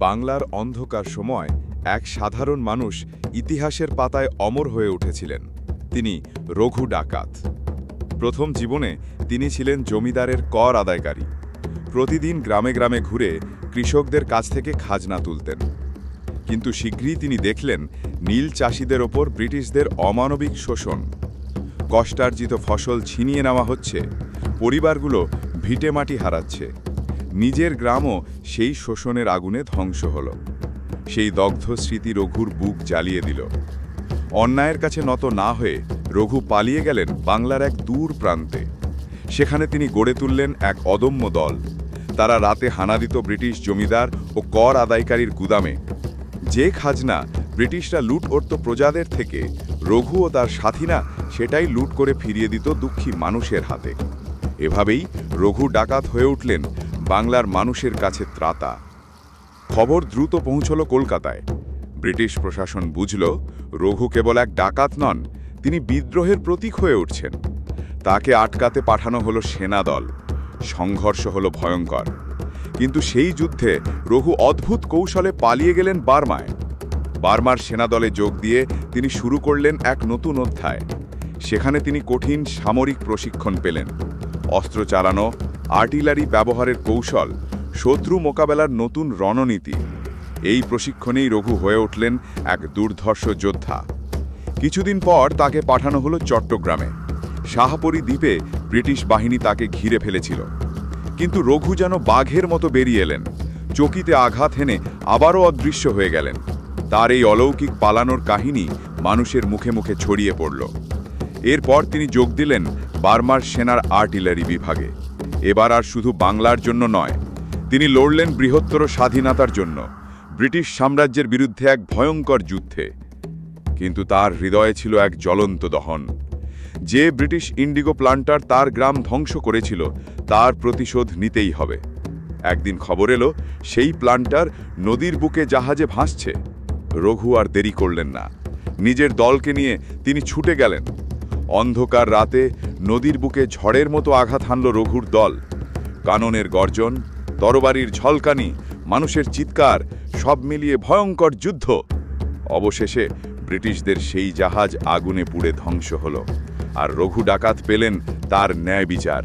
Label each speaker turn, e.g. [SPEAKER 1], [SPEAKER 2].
[SPEAKER 1] বাংলার অন্ধকার সময় এক সাধারণ মানুষ ইতিহাসের পাতায় অমর হয়ে উঠেছিলেন। তিনি রঘু ডাকাত। প্রথম জীবনে তিনি ছিলেন জমিদারের কর আদায়কারী। প্রতিদিন গ্রামে গ্রামে ঘুরে কৃষকদের কাছ থেকে খাজনা তুলতেন। কিন্তু শীঘ্রই তিনি দেখলেন নীল চাষিদের ওপর ব্রিটিশদের অমানবিক শোষণ। কষ্টার্জিত ফসল ছিনিয়ে নেওয়া হচ্ছে, পরিবারগুলো ভিটেমাটি হারাচ্ছে। নিজের গ্রামও সেই শোষণের আগুনে ধ্বংস হল। সেই দগ্ধ স্মৃতি রঘুর বুক জ্বালিয়ে দিল। অন্যায়ের কাছে নত না হয়ে রঘু পালিয়ে গেলেন বাংলার এক দূর প্রান্তে। সেখানে তিনি গড়ে তুললেন এক অদম্য দল। তারা রাতে হানা দিত ব্রিটিশ জমিদার ও কর আদায়কারীর গুদামে। যে খাজনা ব্রিটিশরা লুট করত প্রজাদের থেকে, রঘু ও তার সাথীরা সেটাই লুট করে ফিরিয়ে দিত দুঃখী মানুষের হাতে। এভাবেই রঘু ডাকাত হয়ে উঠলেন বাংলার মানুষের কাছে ত্রাতা। খবর দ্রুত পৌঁছল কলকাতায়। ব্রিটিশ প্রশাসন বুঝল রঘু কেবল এক ডাকাত নন, তিনি বিদ্রোহের প্রতীক হয়ে উঠছেন। তাকে আটকাতে পাঠানো হলো সেনাদল। সংঘর্ষ হলো ভয়ঙ্কর। কিন্তু সেই যুদ্ধে রঘু অদ্ভুত কৌশলে পালিয়ে গেলেন বার্মায়। বার্মার সেনাদলে যোগ দিয়ে তিনি শুরু করলেন এক নতুন অধ্যায়। সেখানে তিনি কঠিন সামরিক প্রশিক্ষণ পেলেন। অস্ত্র চালানো, আর্টিলারি ব্যবহারের কৌশল, শত্রু মোকাবেলার নতুন রণনীতি। এই প্রশিক্ষণেই রঘু হয়ে উঠলেন এক দুর্ধর্ষ যোদ্ধা। কিছুদিন পর তাকে পাঠানো হলো চট্টগ্রামে। শাহপরী দ্বীপে ব্রিটিশ বাহিনী তাকে ঘিরে ফেলেছিল। কিন্তু রঘু যেন বাঘের মতো বেরিয়ে এলেন। চকিতে আঘাত হেনে আবারও অদৃশ্য হয়ে গেলেন। তার এই অলৌকিক পালানোর কাহিনী মানুষের মুখে মুখে ছড়িয়ে পড়ল। এরপর তিনি যোগ দিলেন বার্মার সেনার আর্টিলারি বিভাগে। এবার আর শুধু বাংলার জন্য নয়, তিনি লড়লেন বৃহত্তর স্বাধীনতার জন্য, ব্রিটিশ সাম্রাজ্যের বিরুদ্ধে এক ভয়ঙ্কর যুদ্ধে। কিন্তু তার হৃদয়ে ছিল এক জ্বলন্ত দহন। যে ব্রিটিশ ইন্ডিগো প্লান্টার তার গ্রাম ধ্বংস করেছিল, তার প্রতিশোধ নিতেই হবে। একদিন খবর এলো সেই প্লান্টার নদীর বুকে জাহাজে ভাসছে। রঘু আর দেরি করলেন না। নিজের দলকে নিয়ে তিনি ছুটে গেলেন। অন্ধকার রাতে নদীর বুকে ঝড়ের মতো আঘাত হানল রঘুর দল। কাননের গর্জন, তরবারির ঝলকানি, মানুষের চিৎকার, সব মিলিয়ে ভয়ঙ্কর যুদ্ধ। অবশেষে ব্রিটিশদের সেই জাহাজ আগুনে পুড়ে ধ্বংস হল, আর রঘু ডাকাত পেলেন তার ন্যায় বিচার।